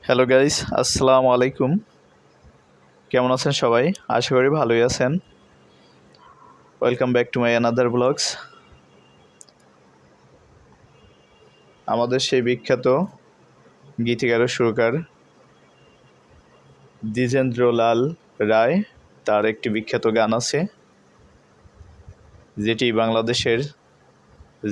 Hello guys, আসসালামু আলাইকুম। কেমন আছেন সবাই? আশা করি ভালোই আছেন। Welcome back to my another blogs. আমাদের সেই বিখ্যাত গীতিকার ও সুরকার দ্বিজেন্দ্রলাল রায়, তার একটি বিখ্যাত গান আছে যেটি বাংলাদেশের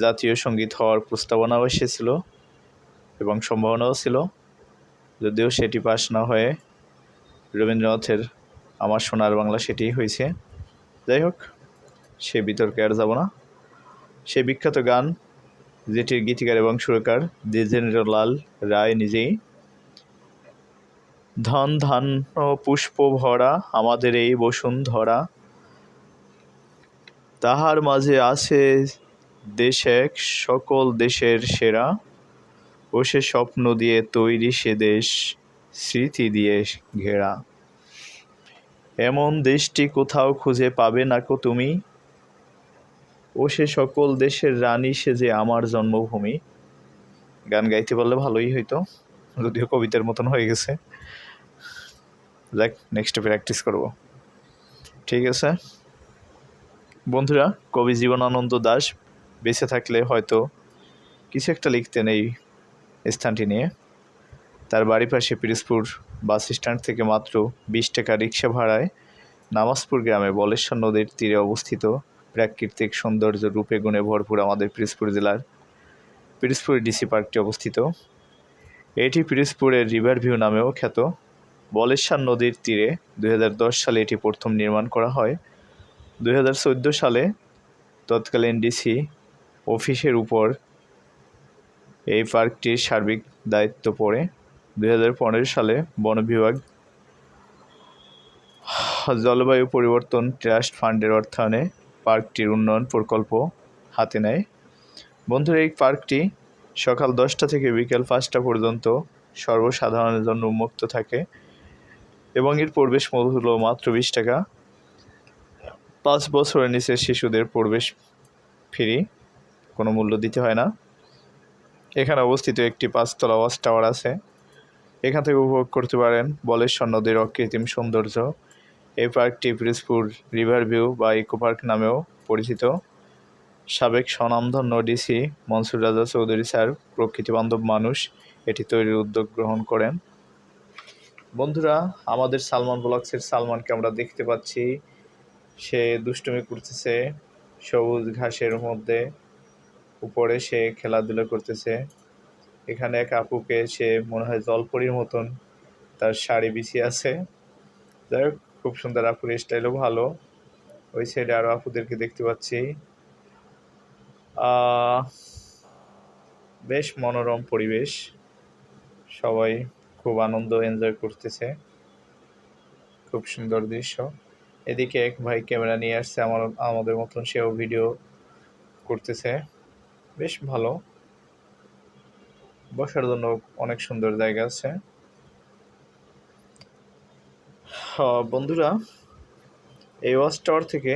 জাতীয় সঙ্গীত হওয়ার প্রস্তাবনাও এসেছিল এবং সম্ভাবনাও ছিল, যদিও সেটি পাশ না হয়ে রবীন্দ্রনাথের আমার সোনার বাংলা সেটিই হয়েছে। যাই হোক, সে বিতর্কে আর যাব না। সেই বিখ্যাত গান যেটির গীতিকার এবং সুরকার দ্বিজেন্দ্রলাল রায় নিজেই। ধন ধান্য পুষ্প ভরা আমাদের এই বসুন্ধরা, তাহার মাঝে আছে দেশ এক সকল দেশের সেরা, ও সে স্বপ্ন দিয়ে তৈরি সে দেশ স্মৃতি দিয়ে ঘেরা। এমন দেশটি কোথাও খুঁজে পাবে না কো তুমি, ও সে সকল দেশের রানী সে যে আমার জন্মভূমি। গান গাইতে পারলে ভালোই হইতো, যদিও কবিতার মতন হয়ে গেছে। যাক, নেক্সট প্র্যাকটিস করব। ঠিক আছে বন্ধুরা, কবি জীবনানন্দ দাশ বেঁচে থাকলে হয়তো কিছু একটা লিখতেন এই স্থানটি নিয়ে। তার বাড়ির পাশে পিরোজপুর বাস স্ট্যান্ড থেকে মাত্র 20 টাকা রিক্সা ভাড়ায় নামাজপুর গ্রামে বলেশ্বর নদীর তীরে অবস্থিত প্রাকৃতিক সৌন্দর্য রূপে গুণে ভরপুর আমাদের পিরোজপুর জেলার পিরোজপুর ডিসি পার্কটি অবস্থিত। এটি পিরোজপুরের রিভার ভিউ নামেও খ্যাত। বলেশ্বর নদীর তীরে 2010 সালে এটি প্রথম নির্মাণ করা হয়। 2014 সালে তৎকালীন ডিসি অফিসের উপর এই পার্কটির সার্বিক দায়িত্ব পড়ে। 2015 সালে বন বিভাগ জলবায়ু পরিবর্তন ট্রাস্ট ফান্ডের অর্থায়নে পার্কটির উন্নয়ন প্রকল্প হাতে নেয়। বন্ধুরা, এই পার্কটি সকাল 10টা থেকে বিকেল 5টা পর্যন্ত সর্বসাধারণের জন্য উন্মুক্ত থাকে এবং এর প্রবেশ মূল্য মাত্র 20 টাকা। 5 বছরের নিচের শিশুদের প্রবেশ ফ্রি, কোনো মূল্য দিতে হয় না। এখানে অবস্থিত একটি 5তলা ওয়াচ টাওয়ার আছে, এখান থেকে উপভোগ করতে পারেন বলেশ্বর নদীর অকৃত্রিম সৌন্দর্য। এই পার্কটি পিরোজপুর রিভার ভিউ বা ইকো পার্ক নামেও পরিচিত। সাবেক স্বনামধন্য ডিসি মনসুর রাজা চৌধুরী স্যার প্রকৃতিবান্ধব মানুষ এটি তৈরির উদ্যোগ গ্রহণ করেন। বন্ধুরা, আমাদের সালমান ব্লগসের সালমানকে আমরা দেখতে পাচ্ছি, সে দুষ্টুমি করতেছে সবুজ ঘাসের মধ্যে, উপরে সে খেলাধুলা করতেছে। এখানে এক আপুকে সে মনে হয় জলপরীর মতন তার শাড়ি বিছিয়ে আছে। যাই হোক, খুব সুন্দর, আপুর স্টাইলও ভালো। ওই সাইডে আরও আপুদেরকে দেখতে পাচ্ছি। বেশ মনোরম পরিবেশ, সবাই খুব আনন্দ এনজয় করতেছে, খুব সুন্দর দৃশ্য। এদিকে এক ভাই ক্যামেরা নিয়ে আসছে আমাদের মতন, সেও ভিডিও করতেছে। বেশ ভালো, বসার জন্য অনেক সুন্দর জায়গা আছে। বন্ধুরা, এই ওয়াচ টাওয়ার থেকে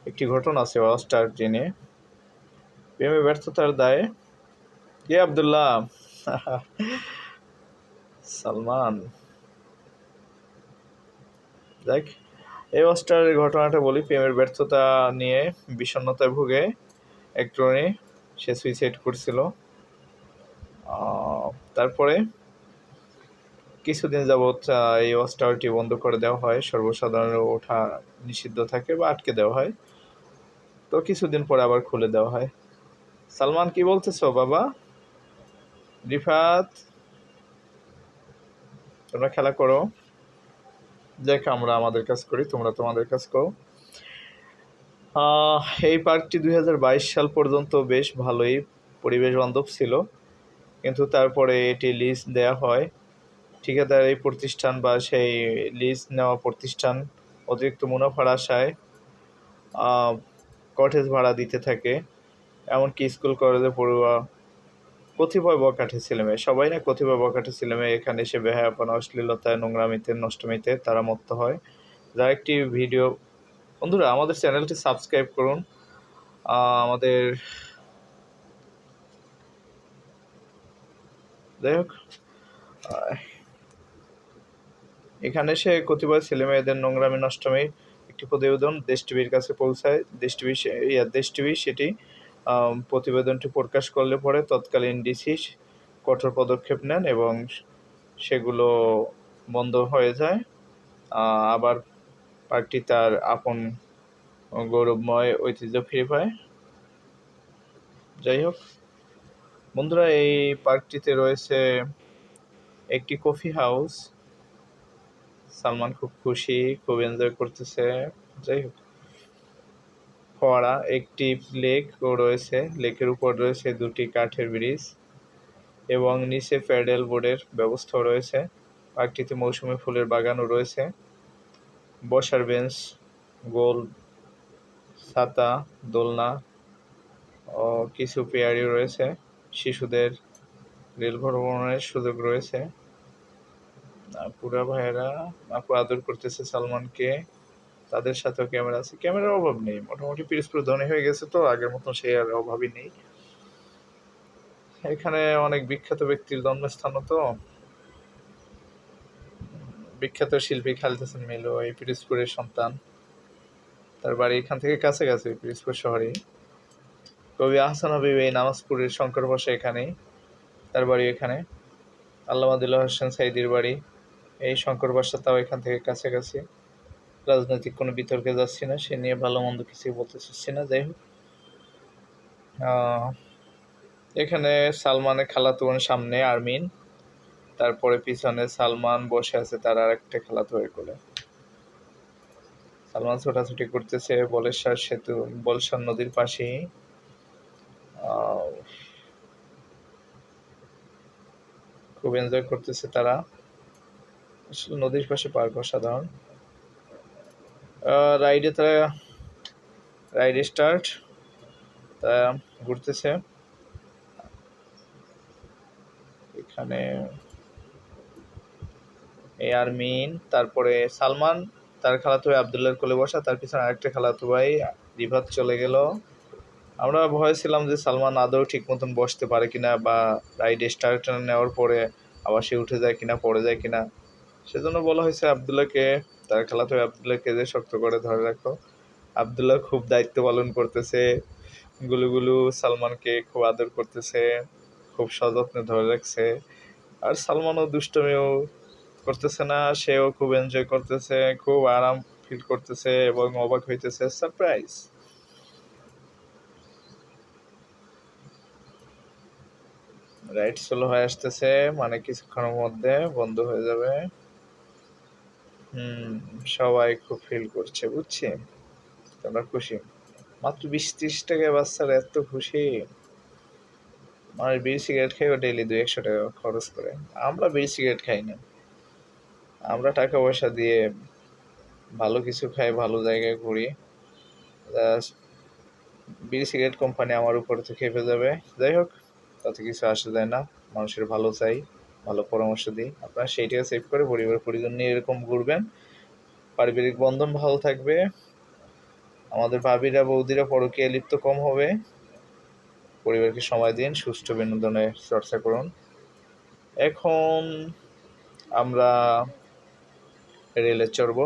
একটি ঘটনা আছে। ওয়াচ টাওয়ার ট্রেনে প্রেমে ব্যর্থতার দায়ে আব্দুল্লাহ সালমান, দেখ, এই ওয়াচ টাওয়ারের ঘটনাটা বলি। প্রেমের ব্যর্থতা নিয়ে বিষণ্ণতায় ভুগে এক তরুণী, সে সুইসাইড করছিল। তারপরে কিছুদিন যাবৎ এই ওয়াচ টাওয়ারটি বন্ধ করে দেওয়া হয়, সর্বসাধারণের ওঠা নিষিদ্ধ থাকে বা আটকে দেওয়া হয়। তো কিছুদিন পরে আবার খুলে দেওয়া হয়। সালমান, কি বলতেছো বাবা? রিফাত, তোমরা খেলা করো, দেখ আমরা আমাদের কাজ করি, তোমরা তোমাদের কাজ করো। এই পার্কটি 2022 সাল পর্যন্ত বেশ ভালোই পরিবেশ বান্ধব ছিল, কিন্তু তারপরে এটি লিজ দেওয়া হয়। ঠিকাদার এই প্রতিষ্ঠান বা সেই লিজ নেওয়া প্রতিষ্ঠান অতিরিক্ত মুনাফার আশায় কটেজ ভাড়া দিতে থাকে। এমনকি স্কুল কলেজে পড়ুয়া কতিপয় বখাটে ছেলেমেয়ে, সবাই না, কতিপয় বখাটে ছেলেমেয়ে এখানে এসে বেহায়াপনা, অশ্লীলতায়, নোংরামিতে, নষ্টমিতে তারা মত্ত হয়। যার একটি ভিডিও, বন্ধুরা আমাদের চ্যানেলটি সাবস্ক্রাইব করুন। আমাদের, যাই হোক, আহ, এখানে সে কতিপয় ছেলেমেয়েদের নোংরামি নষ্টমী একটি প্রতিবেদন দেশ টিভির কাছে পৌঁছায়। দেশ টিভি সেটি প্রতিবেদনটি প্রকাশ করলে পরে তৎকালীন ডিসি কঠোর পদক্ষেপ নেন এবং সেগুলো বন্ধ হয়ে যায়। আবার পার্কটি তার আপন গৌরবময় ঐতিহ্য ফিরে পায়। যাই হোক বন্ধুরা, এই পার্কটিতে রয়েছে একটি কফি হাউস। সালমান খুব খুশি, খুব এনজয় করতেছে। যাই হোক, ফোয়ারা, একটি লেকও রয়েছে। লেকের উপর রয়েছে দুটি কাঠের ব্রিজ এবং নিচে প্যাডেল বোর্ডের ব্যবস্থাও রয়েছে। পার্কটিতে মৌসুমী ফুলের বাগানও রয়েছে। বসার বেঞ্চ, গোল, ছাতা, দোলনা ও কিছু পেয়ারি রয়েছে। শিশুদের রেল ভ্রমণের সুযোগ রয়েছে। পুরা ভাইয়েরা আপু আদর করতেছে সালমানকে। তাদের সাথেও ক্যামেরা আছে। ক্যামেরার অভাব নেই, মোটামুটি পিরোজপুর ধনী হয়ে গেছে, তো আগের মতন সেই আর অভাবই নেই। এখানে অনেক বিখ্যাত ব্যক্তির জন্মস্থানও তো। বিখ্যাত শিল্পী খালিদ হাসান মিলু এই পিরোজপুরের সন্তান। তার বাড়ি এখান থেকে কাছাকাছি, পিরোজপুর শহরে। কবি আহসান হাবীব এই নামাজপুরের শঙ্কর বাসা এখানেই, তার বাড়ি এখানে। আল্লামা দিলওয়ার হোসেন সাঈদীর বাড়ি এই শঙ্কর বাসা, তাও এখান থেকে কাছাকাছি। রাজনৈতিক কোনো বিতর্কে যাচ্ছি না, সে নিয়ে ভালো মন্দ কিছুই বলতে চাচ্ছি না। যাই হোক, এখানে সালমানের খালাতো বোন সামনে আরমিন, তারপরে পিছনে সালমান বসে আছে তার আর একটা খালাতো ভাইয়ের কোলে। সালমান ছোটাছুটি করতেছে বলেশ্বর নদীর পাশেই। খুব এনজয় করতেছে তারা। আসলে নদীর পাশে পার্ক অসাধারণ। রাইড স্টার্ট, তা ঘুরতেছে এখানে। এই আরমিন, তারপরে সালমান, তার খালাতো ভাই আবদুল্লাহর কোলে বসা, তার পিছনে আরেকটা খালাতো ভাই রিভাত চলে গেল। আমরা ভয় ছিলাম যে সালমান আদৌ ঠিক মতন বসতে পারে কিনা, বা রাইড স্টার্ট নেওয়ার পরে আবার সে উঠে যায় কিনা, পড়ে যায় কিনা। সেজন্য বলা হয়েছে আবদুল্লাহকে, তার খালাতো ভাই আবদুল্লাহকে যে শক্ত করে ধরে রাখো। আবদুল্লাহ খুব দায়িত্ব পালন করতেছে। গুলুগুলু সালমানকে খুব আদর করতেছে, খুব সযত্নে ধরে রাখছে। আর সালমানও দুষ্টমিও করতেছে না, সেও খুব এনজয় করতেছে, খুব আরাম ফিল করতেছে এবং অবাক হইতেছে। সারপ্রাইজ। রাইড স্লো হয়ে আসতেছে, মানে কিছুক্ষণের মধ্যে বন্ধ হয়ে যাবে। সবাই খুব ফিল করছে, বুঝছি তোমরা খুশি। মাত্র 20-30 টাকায় বাচ্চারা এত খুশি। মানুষ বিড়ি সিগারেট খাইও ডেইলি 200-100 টাকা খরচ করে। আমরা বিড়ি সিগারেট খাই না, আমরা টাকা পয়সা দিয়ে ভালো কিছু খাই, ভালো জায়গায় ঘুরি। বিড়ি সিগারেট কোম্পানি আমার উপর তো খেপে যাবে। যাই হোক, তাতে কিছু আসে যায় না। মানুষের ভালো চাই, ভালো পরামর্শ দিই। আপনারা সেইটাকে সেভ করে পরিবার পরিজন নিয়ে এরকম ঘুরবেন, পারিবারিক বন্ধন ভালো থাকবে, আমাদের ভাবিরা বৌদিরা পরকীয়ায় লিপ্ত কম হবে। পরিবারকে সময় দিন, সুষ্ঠু বিনোদনের চর্চা করুন। এখন আমরা রেলে চড়ব।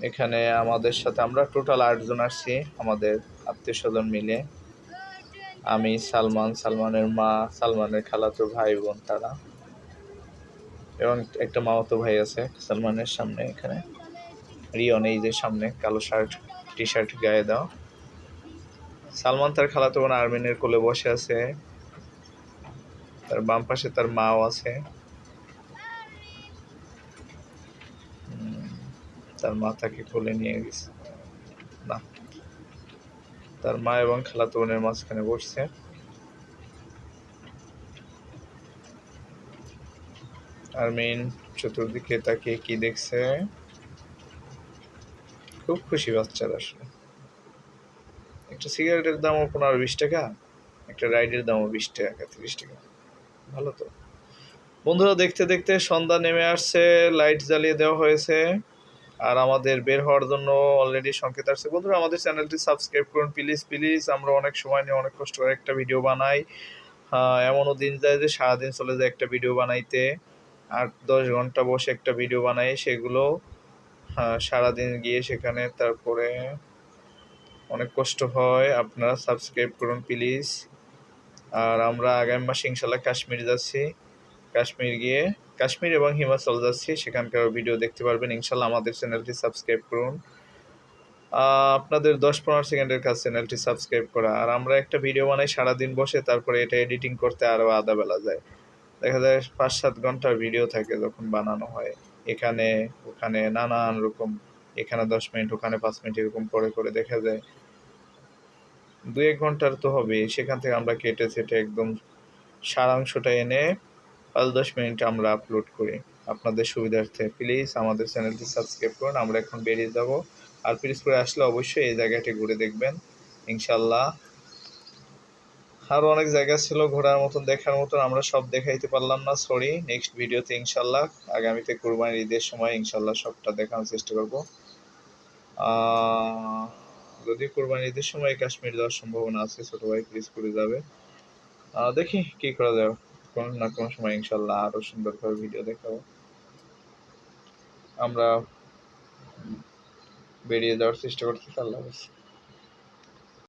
এখানে আমাদের সাথে আমরা টোটাল 8 জন আসছি, আমাদের আত্মীয় স্বজন মিলে। আমি, সালমান, সালমানের মা, সালমানের খালাতো ভাই বোন তারা, এবং একটা মামাতো ভাই আছে সালমানের সামনে এখানে, রিয়ন, এই যে সামনে কালো টি শার্ট গায়ে দাও। সালমান তার খালাতো বোন আরমিনের কোলে বসে আছে, তার বাম পাশে তার মাও আছে। তার মা তাকে কোলে নিয়ে গেছে না, তার মা এবং খালাতো বোনের মাঝখানে বসছে। আরমিন চতুর্দিকে তাকিয়ে কি দেখছে, খুব খুশি বাচ্চারা। আসলে একটা সিগারেটের দামও 15-20 টাকা, একটা রাইডের দামও 20 টাকা 30 টাকা, ভালো তো। বন্ধুরা, দেখতে দেখতে সন্ধ্যা নেমে আসছে, লাইট জ্বালিয়ে দেওয়া হয়েছে, আর আমাদের বের হওয়ার জন্য অলরেডি সংকেত আসছে। বন্ধুরা, আমাদের চ্যানেলটি সাবস্ক্রাইব করুন প্লিজ প্লিজ। আমরা অনেক সময় নিয়ে অনেক কষ্ট করে একটা ভিডিও বানাই, হ্যাঁ, এমনও দিন যায় যে সারাদিন চলে যায় একটা ভিডিও বানাইতে, 8-10 ঘন্টা বসে একটা ভিডিও বানাই, সেগুলো সারাদিন গিয়ে সেখানে তারপরে অনেক কষ্ট হয়। আপনারা সাবস্ক্রাইব করুন প্লিজ। আর আমরা আগামী মাসে ইনশাল্লাহ কাশ্মীর যাচ্ছি। কাশ্মীর এবং হিমাচল যাচ্ছি, সেখানকার ভিডিও দেখতে পারবেন ইনশাল্লাহ। আমাদের চ্যানেলটি সাবস্ক্রাইব করুন। আপনাদের 10-15 সেকেন্ডের কাজ চ্যানেলটি সাবস্ক্রাইব করা। আর আমরা একটা ভিডিও বানাই সারাদিন বসে, তারপরে এটা এডিটিং করতে আরও আধা বেলা যায়। দেখা যায় 5-7 ঘন্টার ভিডিও থাকে যখন বানানো হয়, এখানে ওখানে নানান রকম, এখানে 10 মিনিট ওখানে 5 মিনিট এরকম করে করে দেখা যায় 2-1 ঘন্টার তো হবে। সেখান থেকে আমরা কেটে ছেটে একদম সারাংশটা এনে 5-10 মিনিট আমরা আপলোড করি আপনাদের সুবিধার্থে। প্লিজ আমাদের চ্যানেলটি সাবস্ক্রাইব করুন। আমরা এখন বেরিয়ে যাব। আর পিরোজপুরে আসলে অবশ্যই এই জায়গাটি ঘুরে দেখবেন ইনশাল্লাহ। আরও অনেক জায়গা ছিল ঘোরার মতন, দেখার মতন, আমরা সব দেখাইতে পারলাম না, সরি। নেক্সট ভিডিওতে ইনশাল্লাহ, আগামীতে কুরবানির ঈদের সময় ইনশাল্লাহ সবটা দেখানোর চেষ্টা করব। যদি কুরবানির ঈদের সময় কাশ্মীর যাওয়ার সম্ভাবনা আছে, ছোট ভাই পিরোজপুরে যাবে। দেখি কি করা যায়, কোনো না কোনো সময় ইনশাল্লাহ আরও সুন্দরভাবে ভিডিও দেখাবো। আমরা বেরিয়ে যাওয়ার চেষ্টা করতেছি। আল্লাহ হাফেজ।